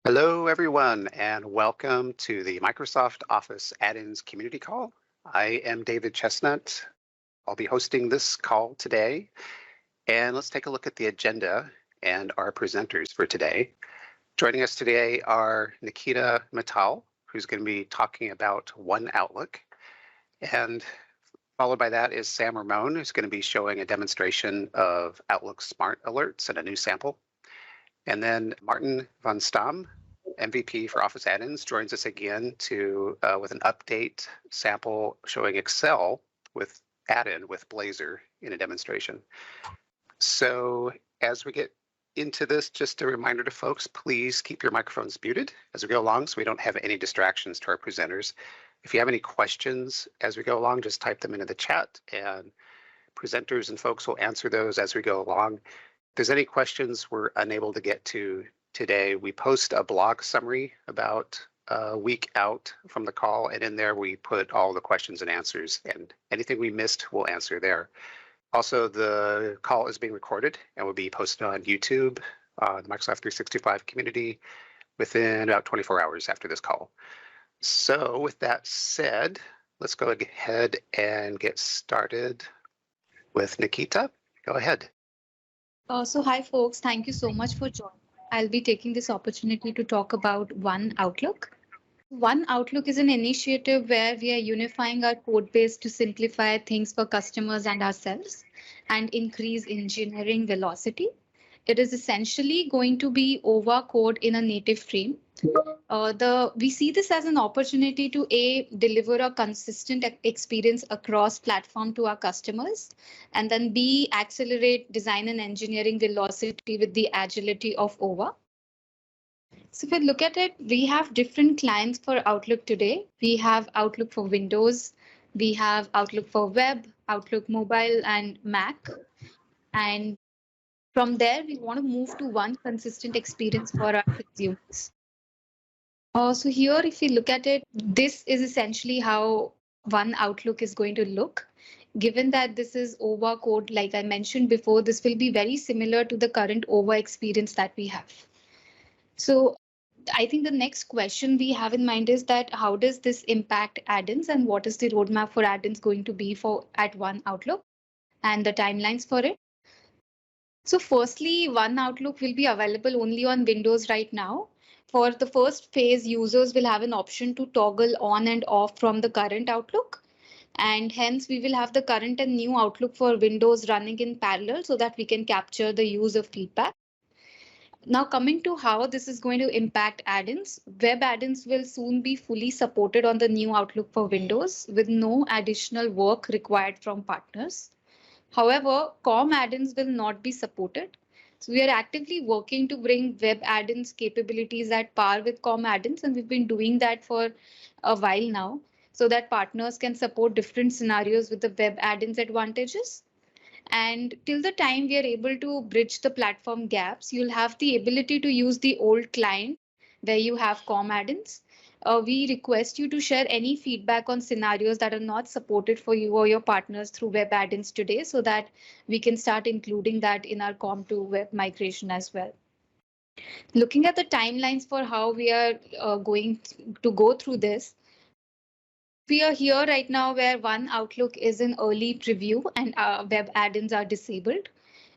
Hello, everyone, and welcome to the Microsoft Office Add-ins Community Call. I am David Chesnut. I'll be hosting this call today, and let's take a look at the agenda and our presenters for today. Joining us today are Nikita Mittal, who's going to be talking about One Outlook, and followed by that is Sam Ramon, who's going to be showing a demonstration of Outlook Smart Alerts and a new sample. And then Maarten van Stam, MVP for Office Add-ins, joins us again with an update sample showing Excel with add-in with Blazor in a demonstration. So as we get into this, just a reminder to folks, please keep your microphones muted as we go along so we don't have any distractions to our presenters. If you have any questions as we go along, just type them into the chat and presenters and folks will answer those as we go along. If there's any questions we're unable to get to today, we post a blog summary about a week out from the call, and in there we put all the questions and answers, and anything we missed we'll answer there. Also, the call is being recorded and will be posted on YouTube, the Microsoft 365 community, within about 24 hours after this call. So with that said, let's go ahead and get started with Nikita. Go ahead. So hi folks, thank you so much for joining. I'll be taking this opportunity to talk about One Outlook. One Outlook is an initiative where we are unifying our code base to simplify things for customers and ourselves and increase engineering velocity. It is essentially going to be OVA code in a native frame. We see this as an opportunity to deliver a consistent experience across platform to our customers, and then B, accelerate design and engineering velocity with the agility of OVA. So if we look at it, we have different clients for Outlook today. We have Outlook for Windows, we have Outlook for Web, Outlook Mobile, and Mac. And from there, we want to move to one consistent experience for our consumers. So here, if we look at it, this is essentially how One Outlook is going to look. Given that this is OVA code, like I mentioned before, this will be very similar to the current OVA experience that we have. So I think the next question we have in mind is that how does this impact add-ins and what is the roadmap for add-ins going to be at One Outlook and the timelines for it? So firstly, One Outlook will be available only on Windows right now. For the first phase, users will have an option to toggle on and off from the current Outlook. And hence, we will have the current and new Outlook for Windows running in parallel so that we can capture the user feedback. Now, coming to how this is going to impact add-ins, web add-ins will soon be fully supported on the new Outlook for Windows with no additional work required from partners. However, COM add-ins will not be supported. So we are actively working to bring web add-ins capabilities at par with COM add-ins, and we've been doing that for a while now so that partners can support different scenarios with the web add-ins advantages. And till the time we are able to bridge the platform gaps, you'll have the ability to use the old client where you have COM add-ins. We request you to share any feedback on scenarios that are not supported for you or your partners through web add-ins today so that we can start including that in our COM to web migration as well. Looking at the timelines for how we are going to go through this, we are here right now where One Outlook is in early preview and web add-ins are disabled.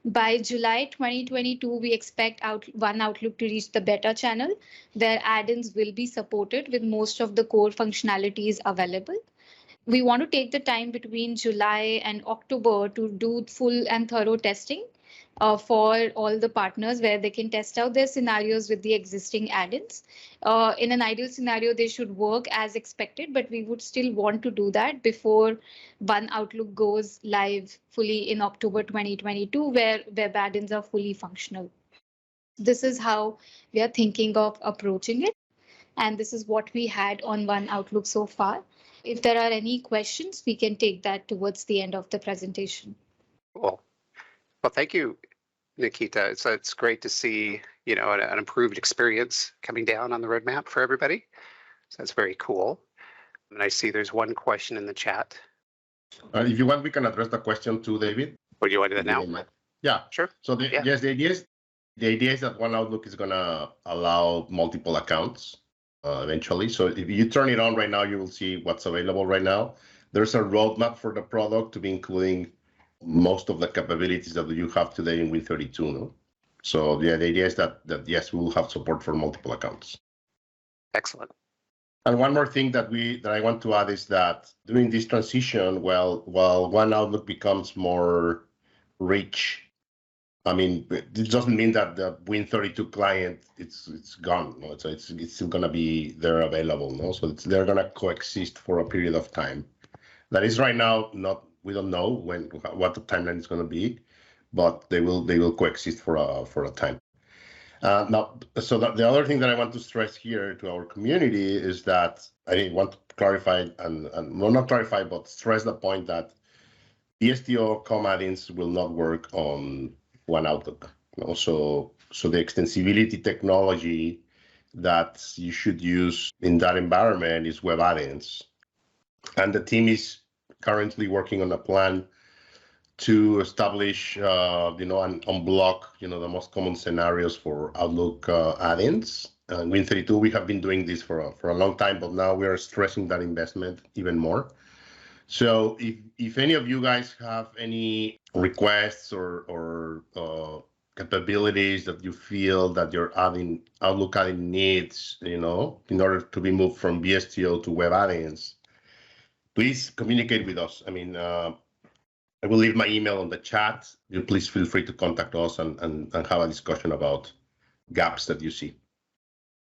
By July 2022, we expect One Outlook to reach the beta channel, where add-ins will be supported with most of the core functionalities available. We want to take the time between July and October to do full and thorough testing for all the partners where they can test out their scenarios with the existing add-ins. In an ideal scenario, they should work as expected, but we would still want to do that before One Outlook goes live fully in October 2022, where web add-ins are fully functional. This is how we are thinking of approaching it. And this is what we had on One Outlook so far. If there are any questions, we can take that towards the end of the presentation. Cool. Well, thank you, Nikita. It's great to see, an improved experience coming down on the roadmap for everybody. So that's very cool. And I see there's one question in the chat. If you want, we can address the question too, David. Would you want to do that now? Yeah, sure. So yes, the idea is The idea is that One Outlook is going to allow multiple accounts eventually. So if you turn it on right now, you will see what's available right now. There's a roadmap for the product to be including most of the capabilities that you have today in Win32. No? So the idea is that yes, we will have support for multiple accounts. Excellent. And one more thing that I want to add is that during this transition, while One Outlook becomes more rich, I mean, it doesn't mean that the Win32 client it's gone. No? So it's still gonna be there available. No, so they're gonna coexist for a period of time. That is right now not. We don't know what the timeline is gonna be, but they will coexist for a time. Now, so the other thing that I want to stress here to our community is that I want to clarify and well, not clarify, but stress the point that BSTO add-ins will not work on One Outlook. So the extensibility technology that you should use in that environment is web add-ins. And the team is currently working on a plan to establish, and unblock, the most common scenarios for Outlook add-ins. And Win32, we have been doing this for a long time, but now we are stressing that investment even more. So if any of you guys have any requests or capabilities that you feel that your Outlook add-in needs, in order to be moved from BSTO to web add-ins, please communicate with us. I mean, I will leave my email on the chat. You please feel free to contact us and have a discussion about gaps that you see.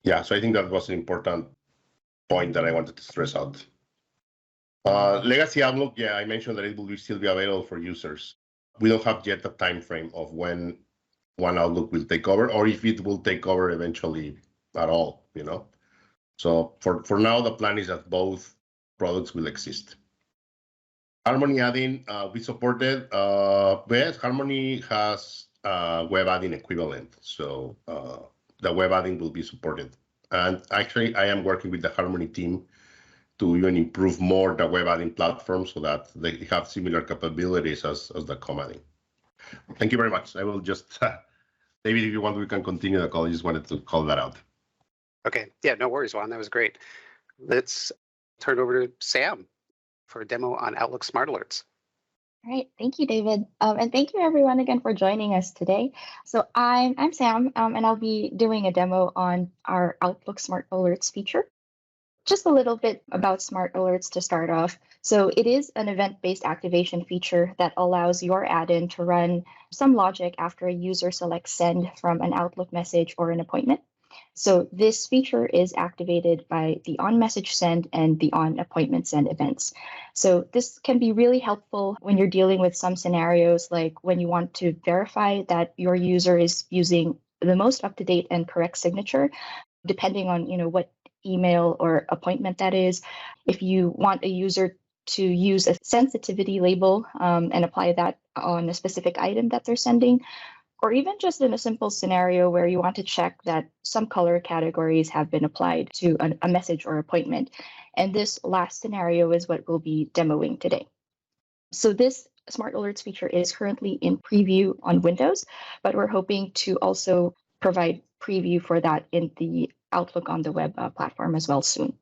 Yeah, so I think that was an important point that I wanted to stress out. Legacy Outlook, yeah, I mentioned that it will still be available for users. We don't have yet a time frame of when One Outlook will take over, or if it will take over eventually at all, So for now, the plan is that both products will exist. Harmony add-in, we supported. Yes, Harmony has a web add-in equivalent, so the web add-in will be supported. And actually, I am working with the Harmony team to even improve more the web add-in platform so that they have similar capabilities as the com add-in. Thank you very much. I will just, David, if you want, we can continue the call. I just wanted to call that out. Okay. Yeah, no worries, Juan. That was great. Let's turn over to Sam for a demo on Outlook Smart Alerts. All right, thank you, David. And thank you everyone again for joining us today. So I'm Sam, and I'll be doing a demo on our Outlook Smart Alerts feature. Just a little bit about Smart Alerts to start off. So it is an event-based activation feature that allows your add-in to run some logic after a user selects send from an Outlook message or an appointment. So this feature is activated by the on-message send and the on-appointment send events. So this can be really helpful when you're dealing with some scenarios, like when you want to verify that your user is using the most up-to-date and correct signature, depending on what email or appointment that is. If you want a user to use a sensitivity label and apply that on a specific item that they're sending, or even just in a simple scenario where you want to check that some color categories have been applied to a message or appointment. And this last scenario is what we'll be demoing today. So this Smart Alerts feature is currently in preview on Windows, but we're hoping to also provide preview for that in the Outlook on the Web platform as well soon.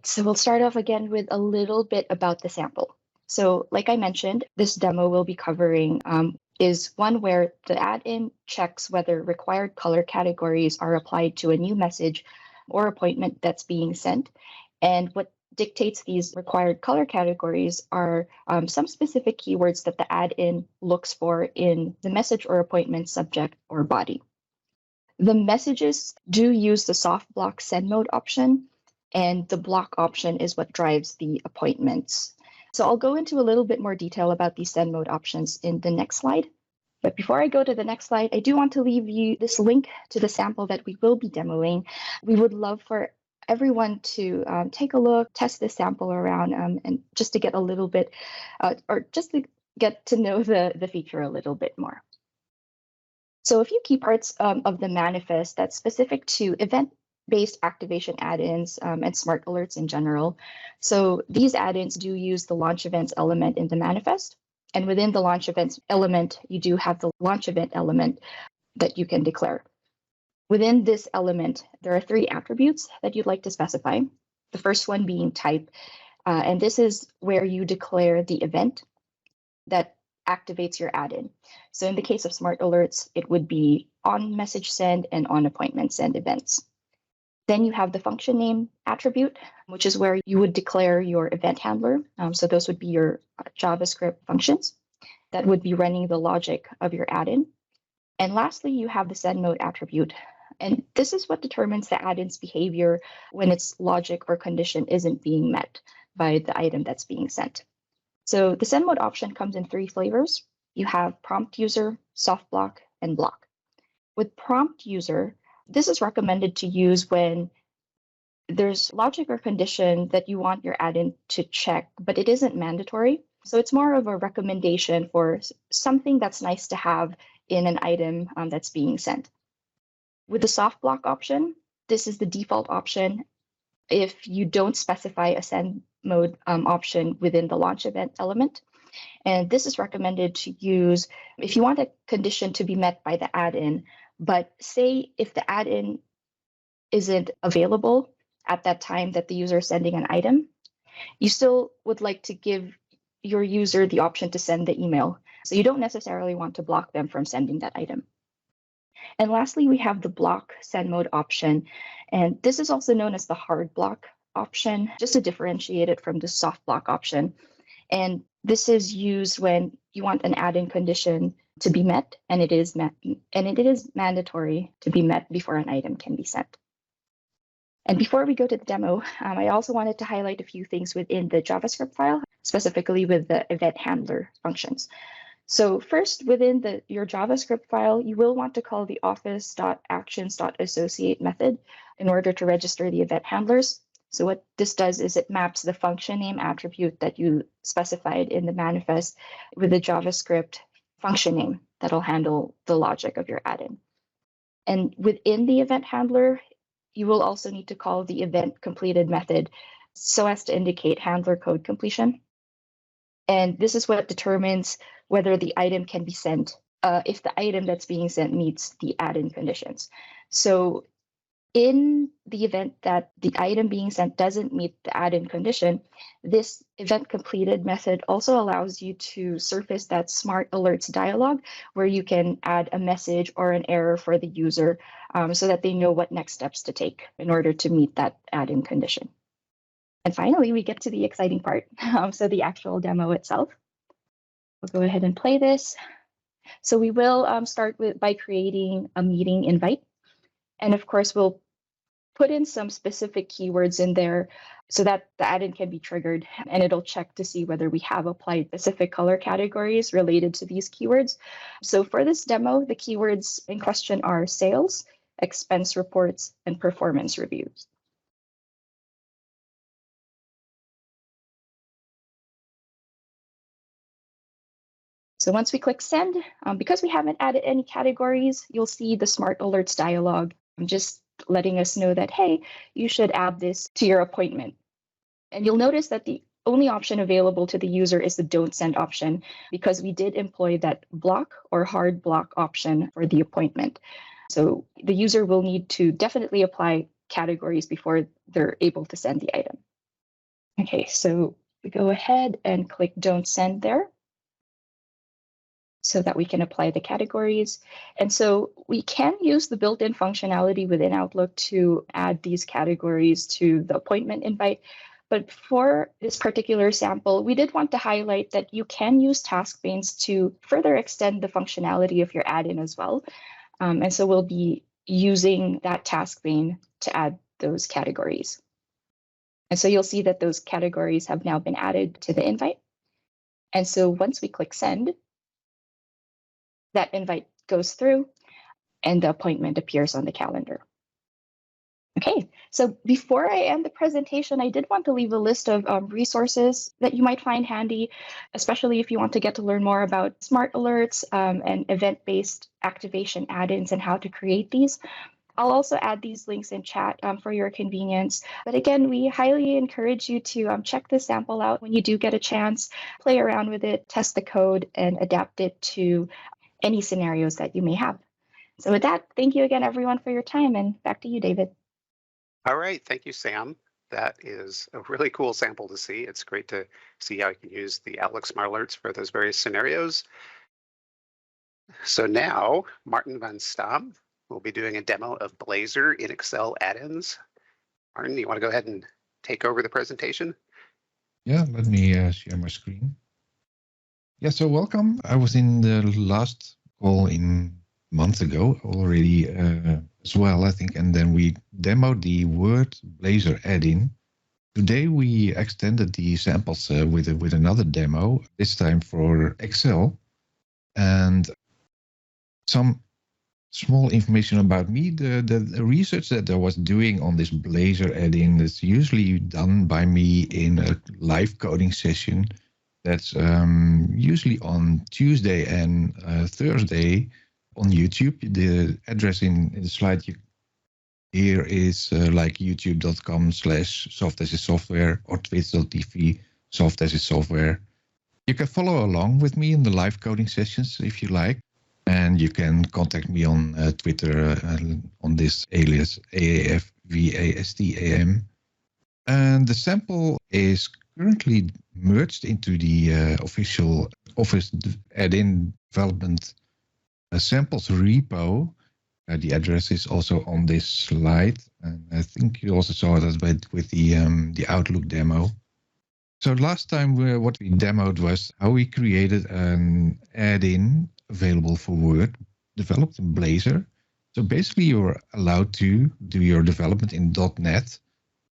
So we'll start off again with a little bit about the sample. So like I mentioned, this demo will be covering is one where the add-in checks whether required color categories are applied to a new message or appointment that's being sent. And what dictates these required color categories are some specific keywords that the add-in looks for in the message or appointment subject or body. The messages do use the soft block send mode option, and the block option is what drives the appointments. So I'll go into a little bit more detail about these send mode options in the next slide. But before I go to the next slide, I do want to leave you this link to the sample that we will be demoing. We would love for everyone to take a look, test this sample around, and just to get a little bit, or just to get to know the feature a little bit more. So a few key parts of the manifest that's specific to event-based activation add-ins and smart alerts in general. So these add-ins do use the launch events element in the manifest. And within the launch events element, you do have the launch event element that you can declare. Within this element, there are 3 attributes that you'd like to specify. The first one being type, and this is where you declare the event that activates your add-in. So in the case of smart alerts, it would be on message send and on appointment send events. Then you have the function name attribute, which is where you would declare your event handler. So those would be your JavaScript functions that would be running the logic of your add-in. And lastly, you have the send mode attribute. And this is what determines the add-in's behavior when its logic or condition isn't being met by the item that's being sent. So the send mode option comes in 3 flavors. You have prompt user, soft block, and block. With prompt user, this is recommended to use when there's logic or condition that you want your add-in to check, but it isn't mandatory. So it's more of a recommendation for something that's nice to have in an item that's being sent. With the soft block option, this is the default option if you don't specify a send mode option within the launch event element. And this is recommended to use if you want a condition to be met by the add-in, but say if the add-in isn't available at that time that the user is sending an item, you still would like to give your user the option to send the email. So you don't necessarily want to block them from sending that item. And lastly, we have the block send mode option. And this is also known as the hard block option, just to differentiate it from the soft block option. And this is used when you want an add-in condition to be met, and it is mandatory to be met before an item can be sent. And before we go to the demo, I also wanted to highlight a few things within the JavaScript file, specifically with the event handler functions. So first, within your JavaScript file, you will want to call the office.actions.associate method in order to register the event handlers. So what this does is it maps the function name attribute that you specified in the manifest with the JavaScript function name that'll handle the logic of your add-in. And within the event handler, you will also need to call the event completed method so as to indicate handler code completion. And this is what determines whether the item can be sent if the item that's being sent meets the add-in conditions. So in the event that the item being sent doesn't meet the add-in condition, this event completed method also allows you to surface that smart alerts dialog where you can add a message or an error for the user so that they know what next steps to take in order to meet that add-in condition. And finally, we get to the exciting part, so the actual demo itself. We'll go ahead and play this. So we will start by creating a meeting invite. And of course, we'll put in some specific keywords in there so that the add-in can be triggered, and it'll check to see whether we have applied specific color categories related to these keywords. So for this demo, the keywords in question are sales, expense reports, and performance reviews. So once we click send, because we haven't added any categories, you'll see the smart alerts dialog just letting us know that, hey, you should add this to your appointment. And you'll notice that the only option available to the user is the don't send option because we did employ that block or hard block option for the appointment. So the user will need to definitely apply categories before they're able to send the item. Okay, so we go ahead and click don't send there, so that we can apply the categories. And so we can use the built-in functionality within Outlook to add these categories to the appointment invite. But for this particular sample, we did want to highlight that you can use task panes to further extend the functionality of your add-in as well. And so we'll be using that task pane to add those categories. And so you'll see that those categories have now been added to the invite. And so once we click send, that invite goes through and the appointment appears on the calendar. Okay, so before I end the presentation, I did want to leave a list of resources that you might find handy, especially if you want to get to learn more about smart alerts and event-based activation add-ins and how to create these. I'll also add these links in chat for your convenience. But again, we highly encourage you to check this sample out when you do get a chance, play around with it, test the code, and adapt it to any scenarios that you may have. So with that, thank you again, everyone, for your time, and back to you, David. All right, thank you, Sam. That is a really cool sample to see. It's great to see how you can use the Outlook Smart Alerts for those various scenarios. So now, Maarten van Stam will be doing a demo of Blazor in Excel add-ins. Maarten, you want to go ahead and take over the presentation? Yeah, let me share my screen. Yeah, so welcome. I was in the last call in months ago already as well, I think, and then we demoed the Word Blazor add-in. Today we extended the samples with another demo, this time for Excel, and some small information about me. The research that I was doing on this Blazor add-in is usually done by me in a live coding session. That's usually on Tuesday and Thursday on YouTube. The address in the slide here is like youtube.com/softassoftware or twitch.tv/softassoftware. You can follow along with me in the live coding sessions if you like. And you can contact me on Twitter on this alias AAFVASTAM. And the sample is currently merged into the official Office add-in development samples repo. The address is also on this slide. And I think you also saw that with the Outlook demo. So last time what we demoed was how we created an add-in available for Word, developed in Blazor. So basically you're allowed to do your development in .NET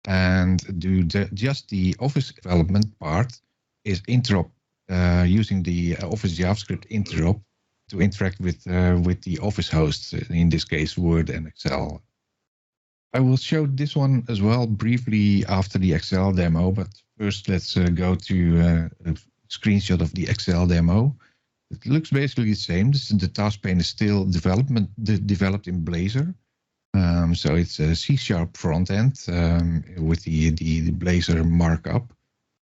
and do just the Office development part is interop using the Office JavaScript interop to interact with the Office hosts, in this case Word and Excel. I will show this one as well briefly after the Excel demo, but first let's go to a screenshot of the Excel demo. It looks basically the same. The task pane is still developed in Blazor. So it's a C# front end with the Blazor markup.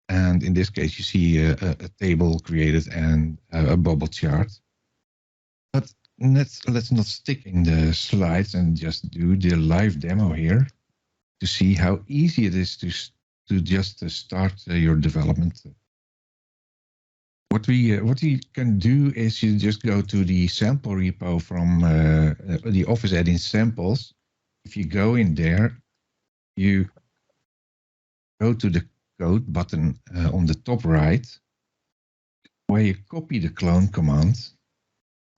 And in this case, you see a table created and a bubble chart. But let's not stick in the slides and just do the live demo here to see how easy it is to just start your development. What we can do is you just go to the sample repo from the Office add-in samples. If you go in there, you go to the code button on the top right, where you copy the clone command.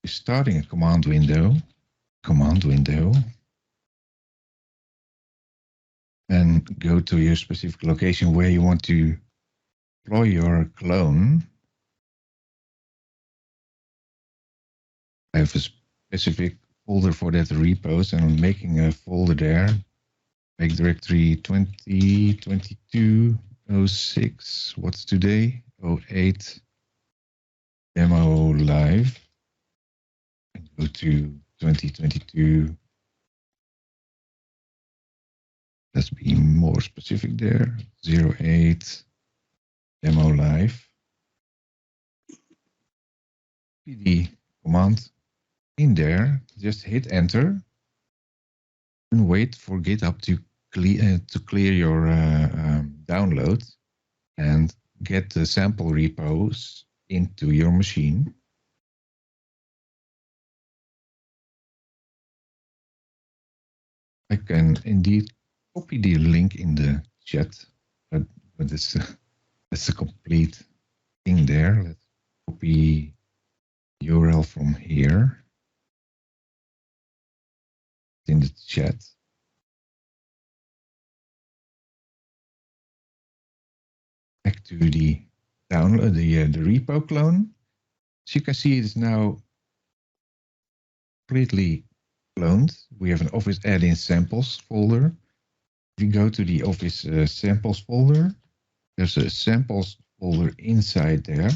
You're starting a command window, and go to your specific location where you want to deploy your clone. I have a specific folder for that repos, and I'm making a folder there. Make directory 2022-06. What's today? 08. Demo live. And go to 2022. Let's be more specific there. 08. Demo live. PD command. In there, just hit enter and wait for GitHub to clear your download and get the sample repos into your machine. I can indeed copy the link in the chat, but that's a complete thing there. Let's copy URL from here. In the chat. Back to the download, the repo clone. As you can see, it is now completely cloned. We have an Office add-in samples folder. If you go to the Office samples folder, there's a samples folder inside there.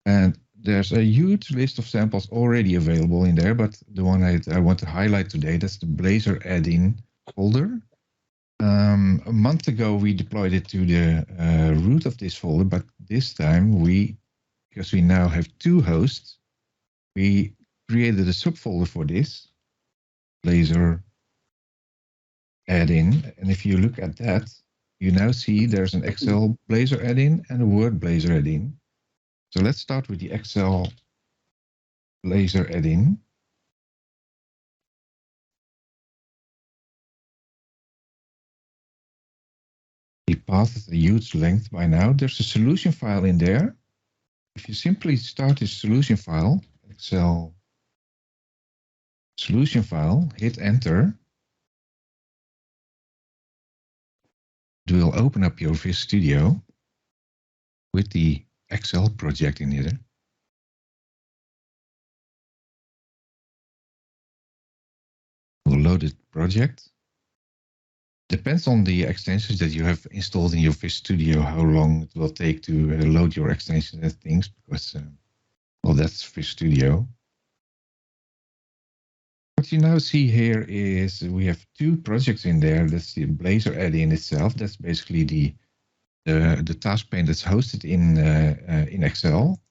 And there's a huge list of samples already available in there, but the one I want to highlight today, that's the Blazor add-in folder. A month ago, we deployed it to the root of this folder, but this time because we now have two hosts, We created a subfolder for this, Blazor add-in. And if you look at that, you now see there's an Excel Blazor add-in and a Word Blazor add-in. So let's start with the Excel Blazor add-in. The path is a huge length by now. There's a solution file in there. If you simply start this solution file, Excel solution file, hit enter, it will open up your Vis Studio with the Excel project in here. Loaded project. Depends on the extensions that you have installed in your Vis Studio, how long it will take to load your extensions and things, because, well, that's Vis Studio. What you now see here is we have two projects in there. That's the Blazor add-in itself. That's basically the task pane that's hosted in Excel.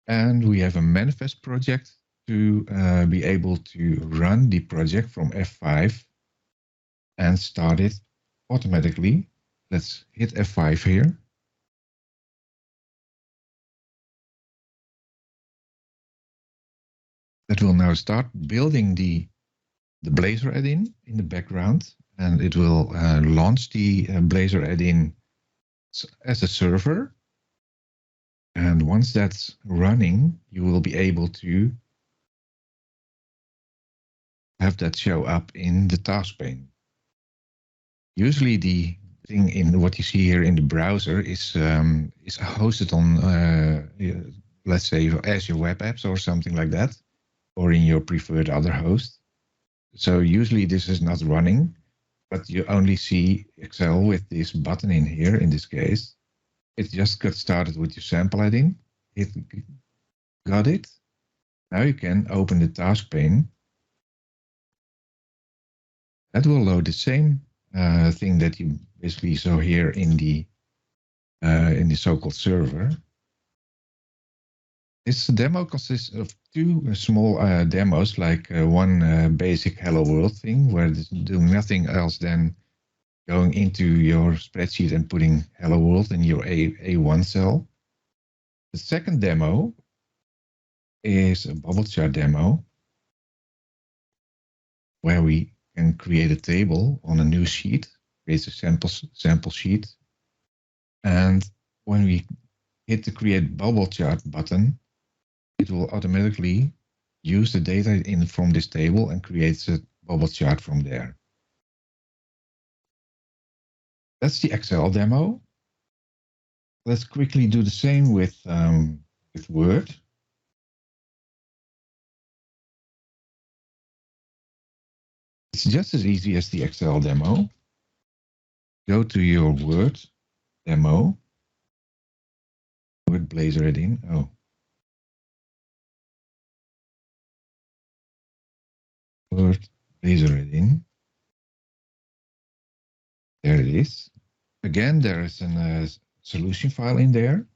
And we have a manifest project to be able to run the project from F5 and start it automatically. Let's hit F5 here. That will now start building the Blazor add-in in the background, and it will launch the Blazor add-in as a server. And once that's running, you will be able to have that show up in the task pane. Usually the thing in what you see here in the browser is hosted on, let's say, Azure Web Apps or something like that, or in your preferred other host. So usually this is not running, but you only see Excel with this button in here. In this case, it just got started with your sample add-in. It got it. Now you can open the task pane. That will load the same thing that you basically saw here in the so-called server. This demo consists of two small demos, like one basic Hello World thing, where it's doing nothing else than going into your spreadsheet and putting Hello World in your A1 cell. The second demo is a bubble chart demo, where we can create a table on a new sheet, create a sample sheet. And when we hit the Create Bubble Chart button, it will automatically use the data from this table and creates a bubble chart from there. That's the Excel demo. Let's quickly do the same with Word. It's just as easy as the Excel demo. Go to your Word demo. Word Blazor add-in. Oh. Word Blazor add-in. There it is. Again, there is a solution file in there.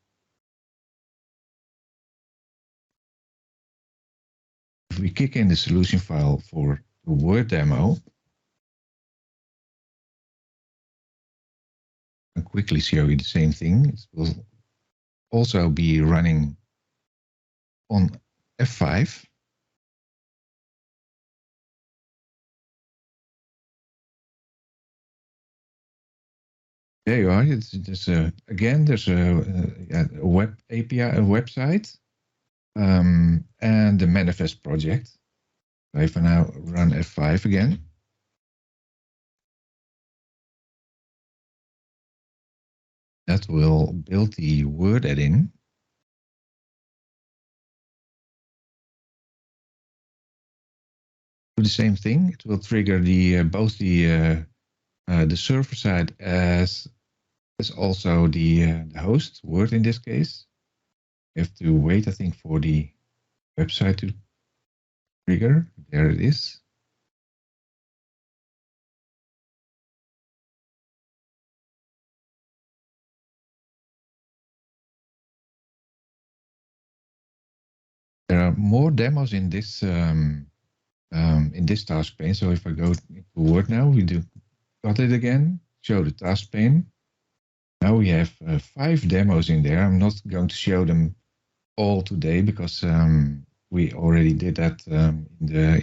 If we kick in the solution file for the Word demo, I'll quickly show you the same thing. It will also be running on F5. There you are. Again, there's a web API, a website, and the manifest project. If I now run F5 again, that will build the Word add-in. Do the same thing. It will trigger both the server side as also the host, Word in this case. You have to wait, I think, for the website to trigger. There it is. There are more demos in this task pane. So if I go into Word now, we got it again. Show the task pane. Now we have 5 demos in there. I'm not going to show them all today because we already did that in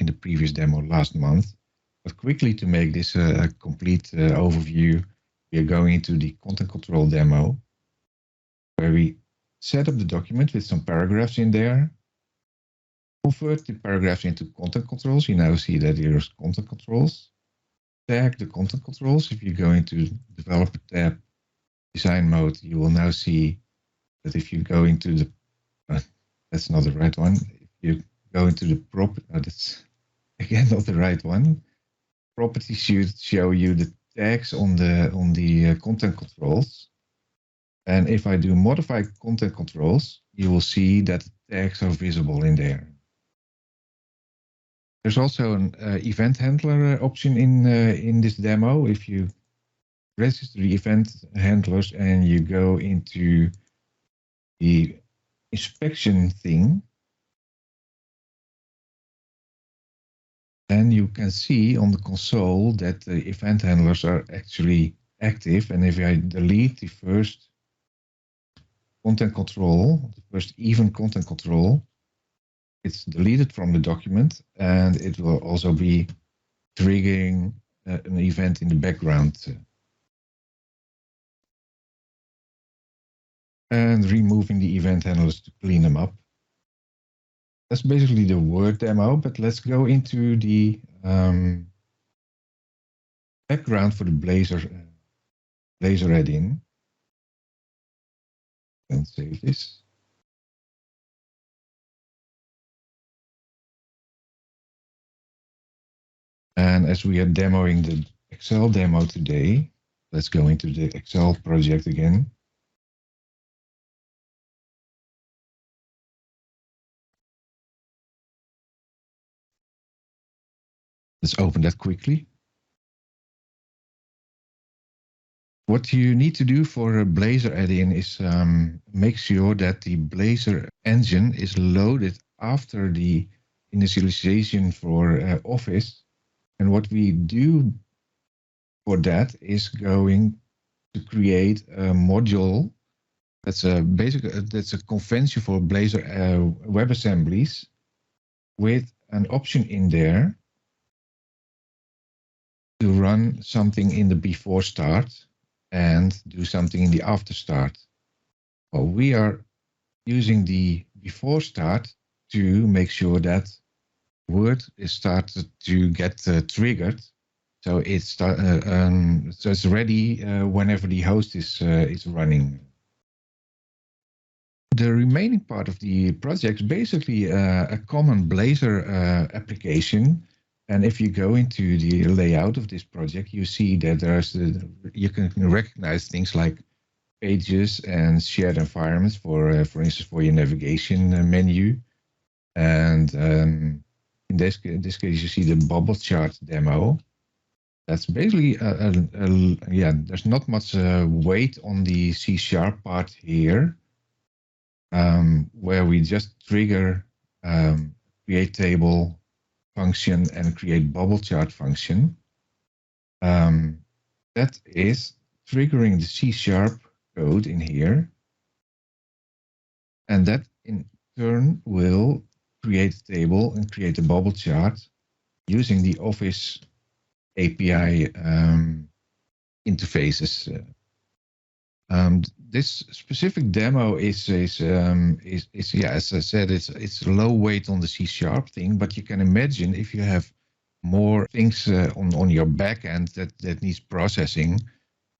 the previous demo last month. But quickly, to make this a complete overview, we are going into the content control demo, where we set up the document with some paragraphs in there, convert the paragraphs into content controls. You now see that there's content controls. Tag the content controls. If you go into Developer tab, Design mode, you will now see that if you go into the, that's not the right one. If you go into the that's again not the right one. Properties should show you the tags on the content controls. And if I do modify content controls, you will see that the tags are visible in there. There's also an event handler option in this demo. If you register the event handlers and you go into the inspection thing, then you can see on the console that the event handlers are actually active. And if I delete the first content control, the first event content control, it's deleted from the document, and it will also be triggering an event in the background. And removing the event handlers to clean them up. That's basically the Word demo, but let's go into the background for the Blazor add-in. And save this. And as we are demoing the Excel demo today, let's go into the Excel project again. Let's open that quickly. What you need to do for a Blazor add-in is make sure that the Blazor engine is loaded after the initialization for Office. And what we do for that is going to create a module that's a convention for Blazor WebAssemblies with an option in there to run something in the before start and do something in the after start. Well, we are using the before start to make sure that Word is started to get triggered, so it's ready whenever the host is running. The remaining part of the project is basically a common Blazor application. And if you go into the layout of this project, you see that you can recognize things like pages and shared environments for instance, for your navigation menu. And in this case, you see the bubble chart demo. That's basically there's not much weight on the C# part here, where we just trigger create table function and create bubble chart function. That is triggering the C# code in here, and that in turn will create a table and create a bubble chart using the Office API interfaces. This specific demo is yeah, as I said, it's low weight on the C# thing, but you can imagine if you have more things on your back end that needs processing,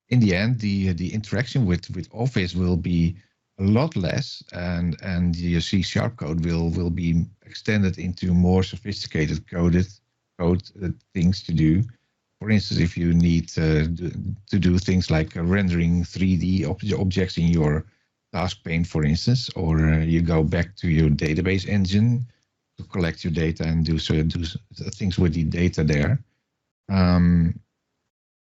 in the end the interaction with Office will be a lot less, and your C# code will be extended into more sophisticated code things to do. For instance, if you need to do things like rendering 3D objects in your task pane, for instance, or you go back to your database engine to collect your data and do things with the data there.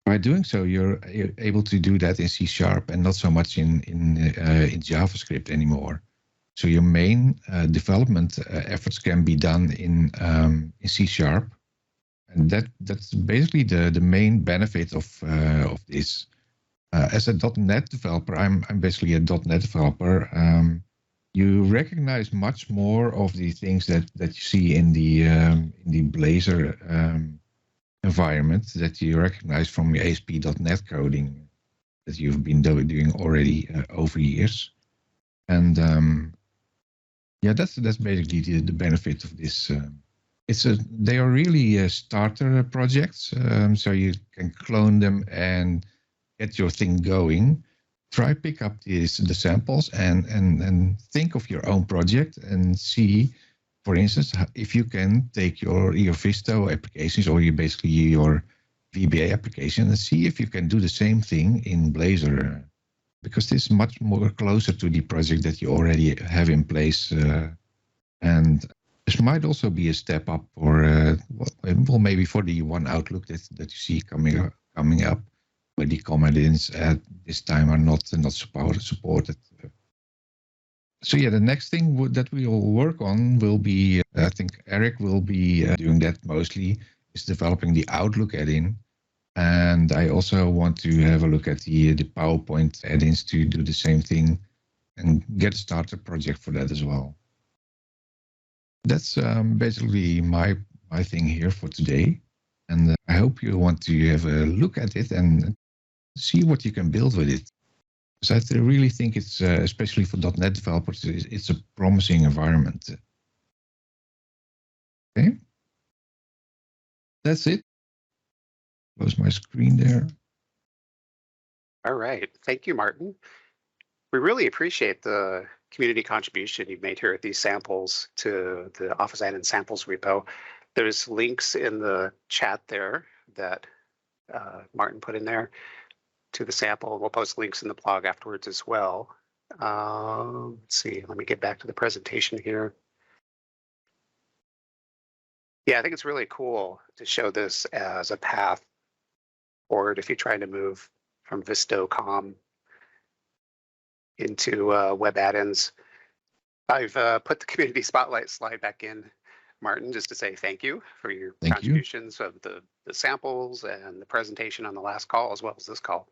By doing so, you're able to do that in C# and not so much in JavaScript anymore. So your main development efforts can be done in C#, and that's basically the main benefit of this. As a .NET developer, I'm basically a .NET developer. You recognize much more of the things that you see in the Blazor environment that you recognize from your ASP.NET coding that you've been doing already over years. And yeah, that's basically the benefit of this. They are really starter projects, so you can clone them and get your thing going. Try pick up the samples and think of your own project and see, for instance, if you can take your Visto applications or your VBA application and see if you can do the same thing in Blazor, because this is much more closer to the project that you already have in place. And this might also be a step up for, well, maybe for the one Outlook that you see coming up, where the command-ins at this time are not supported. So yeah, the next thing that we will work on will be, I think Eric will be doing that mostly, is developing the Outlook add-in. And I also want to have a look at the PowerPoint add-ins to do the same thing and get a starter project for that as well. That's basically my thing here for today. And I hope you want to have a look at it and see what you can build with it. Because I really think it's, especially for .NET developers, it's a promising environment. Okay. That's it. Close my screen there. All right. Thank you, Maarten. We really appreciate the community contribution you've made here at these samples to the Office Add-in Samples repo. There's links in the chat there that Maarten put in there to the sample. We'll post links in the blog afterwards as well. Let's see, let me get back to the presentation here. Yeah, I think it's really cool to show this as a path forward if you're trying to move from Visto.com into web add-ins. I've put the community spotlight slide back in, Maarten, just to say thank you for your contributions of the samples and the presentation on the last call as well as this call.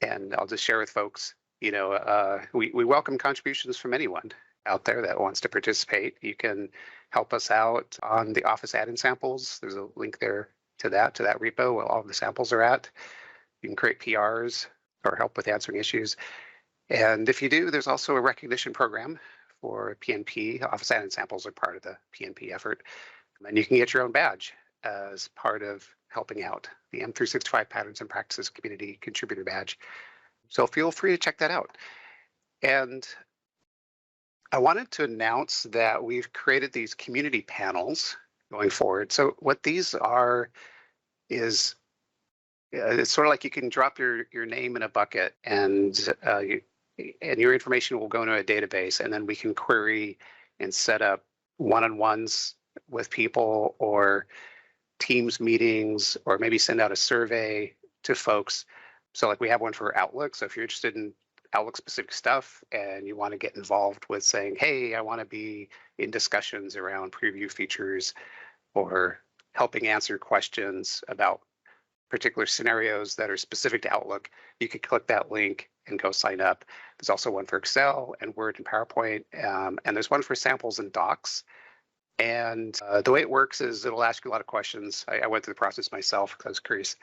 And I'll just share with folks, you know, we welcome contributions from anyone out there that wants to participate. You can help us out on the Office Add-in Samples. There's a link there to that repo where all of the samples are at. You can create PRs or help with answering issues. And if you do, there's also a recognition program for PNP. Office Add-in Samples are part of the PNP effort. And you can get your own badge as part of helping out, the M365 Patterns and Practices Community Contributor Badge. So feel free to check that out. And I wanted to announce that we've created these community panels going forward. So what these are is it's sort of like you can drop your name in a bucket and your information will go into a database, and then we can query and set up one-on-ones with people or Teams meetings, or maybe send out a survey to folks. So like we have one for Outlook. So if you're interested in Outlook specific stuff and you want to get involved with saying, hey, I want to be in discussions around preview features or helping answer questions about particular scenarios that are specific to Outlook, you could click that link and go sign up. There's also one for Excel and Word and PowerPoint, and there's one for samples and docs. And the way it works is it'll ask you a lot of questions. I went through the process myself because I was curious.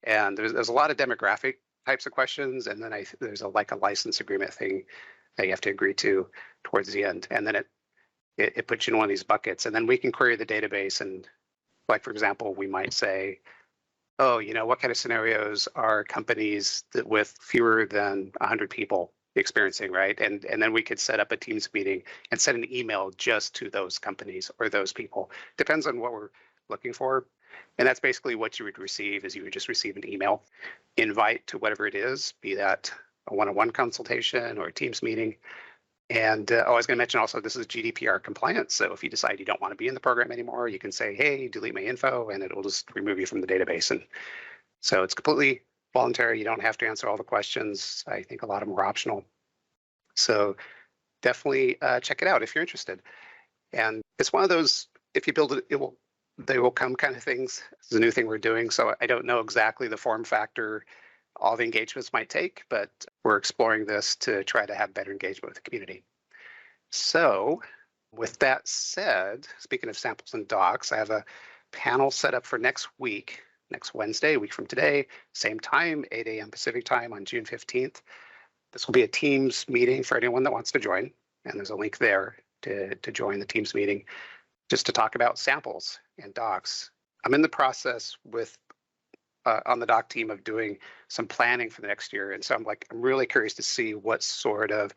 And there's a lot of demographic types of questions, and then there's a license agreement thing that you have to agree to towards the end. And then it puts you in one of these buckets, and then we can query the database. And like, for example, we might say, oh, you know, what kind of scenarios are companies with fewer than 100 people experiencing, right? And then we could set up a Teams meeting and send an email just to those companies or those people. Depends on what we're looking for. And that's basically what you would receive, is you would just receive an email invite to whatever it is, be that a one-on-one consultation or a Teams meeting. And I was going to mention also, this is GDPR compliant. So if you decide you don't want to be in the program anymore, you can say, hey, delete my info, and it will just remove you from the database. And so it's completely voluntary. You don't have to answer all the questions. I think a lot of them are optional. So definitely check it out if you're interested. And it's one of those, if you build it, they will come kind of things. It's a new thing we're doing, so I don't know exactly the form factor all the engagements might take, but we're exploring this to try to have better engagement with the community. So with that said, speaking of samples and docs, I have a panel set up for next week, next Wednesday, a week from today, same time, 8 a.m. Pacific time on June 15th. This will be a Teams meeting for anyone that wants to join, and there's a link there to join the Teams meeting just to talk about samples and docs. I'm in the process with on the doc team of doing some planning for the next year, and so I'm really curious to see what sort of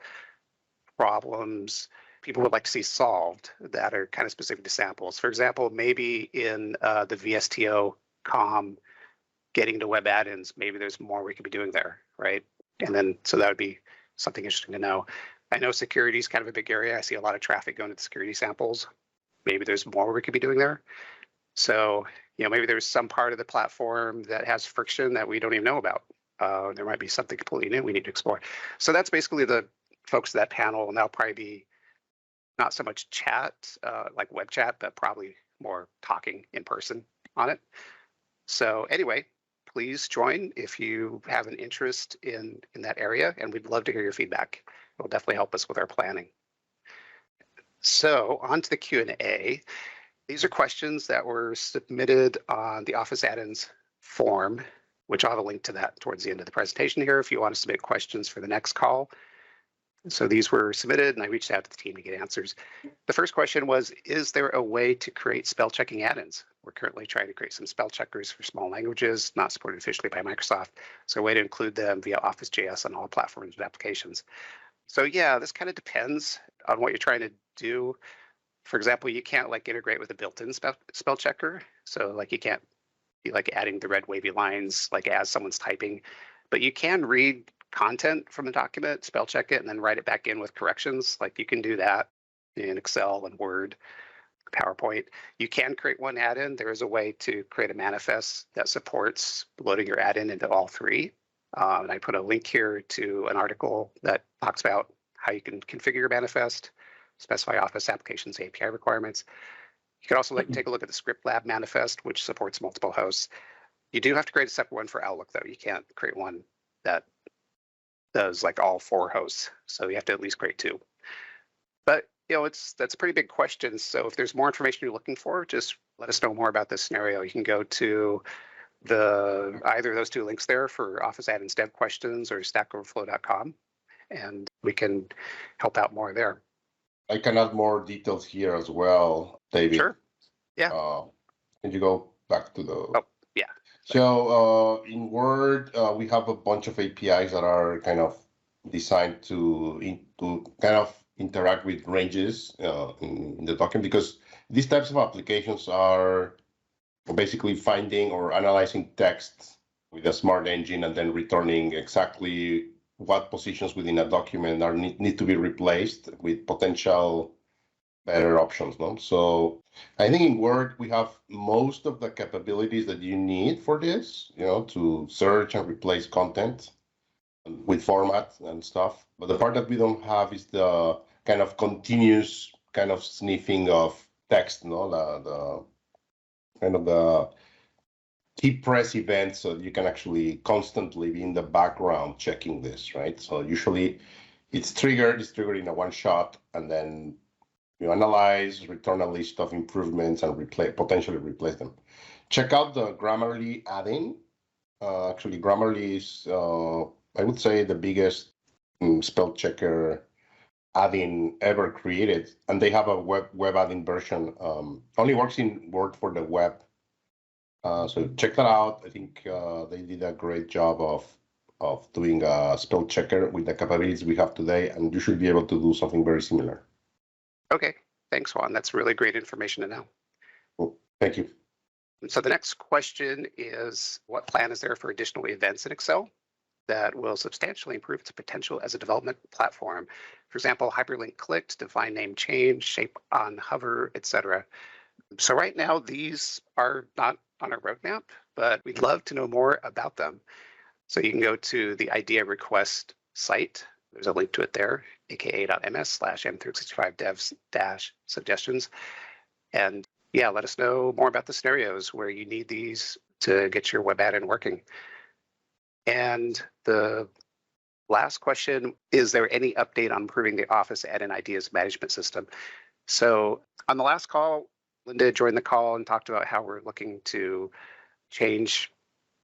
problems people would like to see solved that are kind of specific to samples. For example, maybe in the VSTO COM, getting to web add-ins, maybe there's more we could be doing there, right? And then, so that would be something interesting to know. I know security is kind of a big area. I see a lot of traffic going to the security samples. Maybe there's more we could be doing there. So, maybe there's some part of the platform that has friction that we don't even know about. There might be something completely new we need to explore. So that's basically the folks of that panel, and that'll probably be not so much chat, like web chat, but probably more talking in person on it. So anyway, please join if you have an interest in that area, and we'd love to hear your feedback. It will definitely help us with our planning. So on to the Q&A. These are questions that were submitted on the Office Add-ins form, which I'll have a link to that towards the end of the presentation here if you want to submit questions for the next call. So these were submitted, and I reached out to the team to get answers. The first question was, is there a way to create spell checking add-ins? We're currently trying to create some spell checkers for small languages, not supported officially by Microsoft. So a way to include them via Office.js on all platforms and applications. So yeah, this kind of depends on what you're trying to do. For example, you can't integrate with a built-in spell checker. So you can't be adding the red wavy lines as someone's typing, but you can read content from a document, spell check it, and then write it back in with corrections. You can do that in Excel and Word, PowerPoint. You can create one add-in. There is a way to create a manifest that supports loading your add-in into all three. And I put a link here to an article that talks about how you can configure your manifest, specify Office Applications API requirements. You can also take a look at the Script Lab manifest, which supports multiple hosts. You do have to create a separate one for Outlook, though. You can't create one that does all 4 hosts. So you have to at least create 2. But that's a pretty big question. So if there's more information you're looking for, just let us know more about this scenario. You can go to either of those 2 links there for Office Add-ins Dev questions or stackoverflow.com, and we can help out more there. I can add more details here as well, David. Sure. Yeah. Can you go back to the? Oh, yeah. So in Word, we have a bunch of APIs that are kind of designed to kind of interact with ranges in the document, because these types of applications are basically finding or analyzing text with a smart engine and then returning exactly what positions within a document need to be replaced with potential better options. No? So I think in Word, we have most of the capabilities that you need for this, to search and replace content with format and stuff. But the part that we don't have is the kind of continuous kind of sniffing of text, the kind of the key press events, so you can actually constantly be in the background checking this, right? So usually it's triggered in a one shot, and then you analyze, return a list of improvements, and potentially replace them. Check out the Grammarly add-in. Actually, Grammarly is, I would say, the biggest spell checker add-in ever created, and they have a web add-in version. Only works in Word for the web. So check that out. I think they did a great job of doing a spell checker with the capabilities we have today, and you should be able to do something very similar. Okay, thanks, Juan. That's really great information to know. Well, thank you. So the next question is, what plan is there for additional events in Excel that will substantially improve its potential as a development platform? For example, hyperlink clicked, define name change, shape on hover, etc. So right now, these are not on our roadmap, but we'd love to know more about them. So you can go to the idea request site There's a link to it there, aka.ms/m365devs-suggestions. And yeah, let us know more about the scenarios where you need these to get your web add-in working. And the last question, is there any update on improving the Office add-in ideas management system? So on the last call, Linda joined the call and talked about how we're looking to change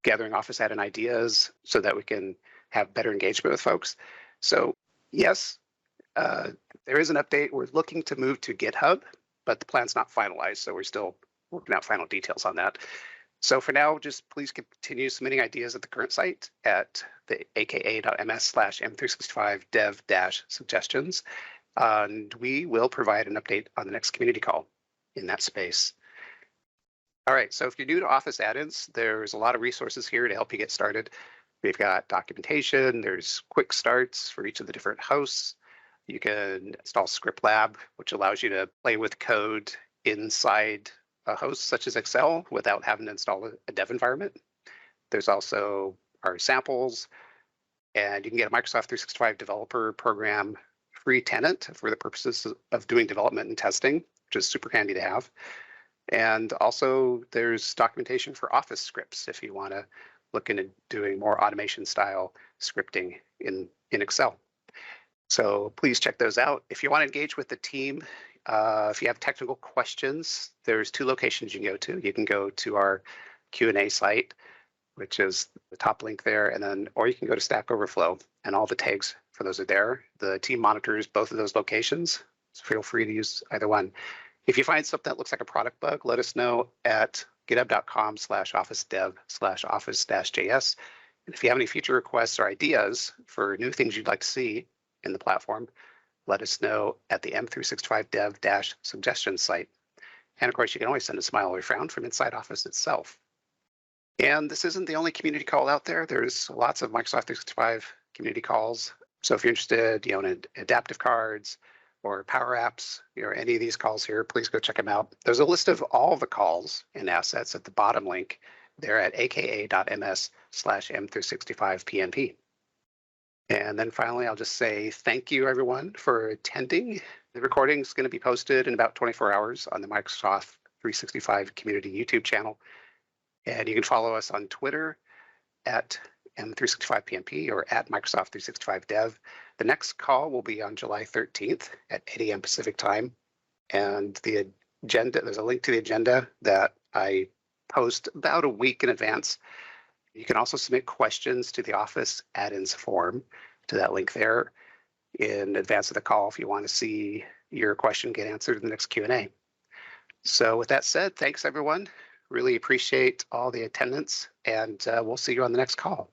gathering Office add-in ideas so that we can have better engagement with folks. So yes, there is an update. We're looking to move to GitHub, but the plan's not finalized, so we're still working out final details on that. So for now, just please continue submitting ideas at the current site at the aka.ms/m365dev-suggestions, and we will provide an update on the next community call in that space. All right, so if you're new to Office add-ins, there's a lot of resources here to help you get started. We've got documentation, there's quick starts for each of the different hosts. You can install Script Lab, which allows you to play with code inside a host such as Excel without having to install a dev environment. There's also our samples, and you can get a Microsoft 365 developer program free tenant for the purposes of doing development and testing, which is super handy to have. And also there's documentation for Office scripts if you want to look into doing more automation style scripting in Excel. So please check those out. If you want to engage with the team, if you have technical questions, there's 2 locations you can go to. You can go to our Q&A site, which is the top link there, and then, or you can go to Stack Overflow, and all the tags for those are there. The team monitors both of those locations, so feel free to use either one. If you find something that looks like a product bug, let us know at github.com/office-dev/office-js. And if you have any future requests or ideas for new things you'd like to see in the platform, let us know at the m365dev-suggestions site. And of course, you can always send a smile or frown from inside Office itself. And this isn't the only community call out there. There's lots of Microsoft 365 community calls. So if you're interested, in adaptive cards or Power Apps, any of these calls here, please go check them out. There's a list of all the calls and assets at the bottom link there at aka.ms/m365pnp. And then finally, I'll just say thank you, everyone, for attending. The recording is going to be posted in about 24 hours on the Microsoft 365 Community YouTube channel. And you can follow us on Twitter at M365PNP or at Microsoft 365 Dev. The next call will be on July 13th at 8 a.m. Pacific time. And the agenda, there's a link to the agenda that I post about a week in advance. You can also submit questions to the Office add-ins form to that link there in advance of the call if you want to see your question get answered in the next Q&A. So with that said, thanks everyone. Really appreciate all the attendance, and we'll see you on the next call.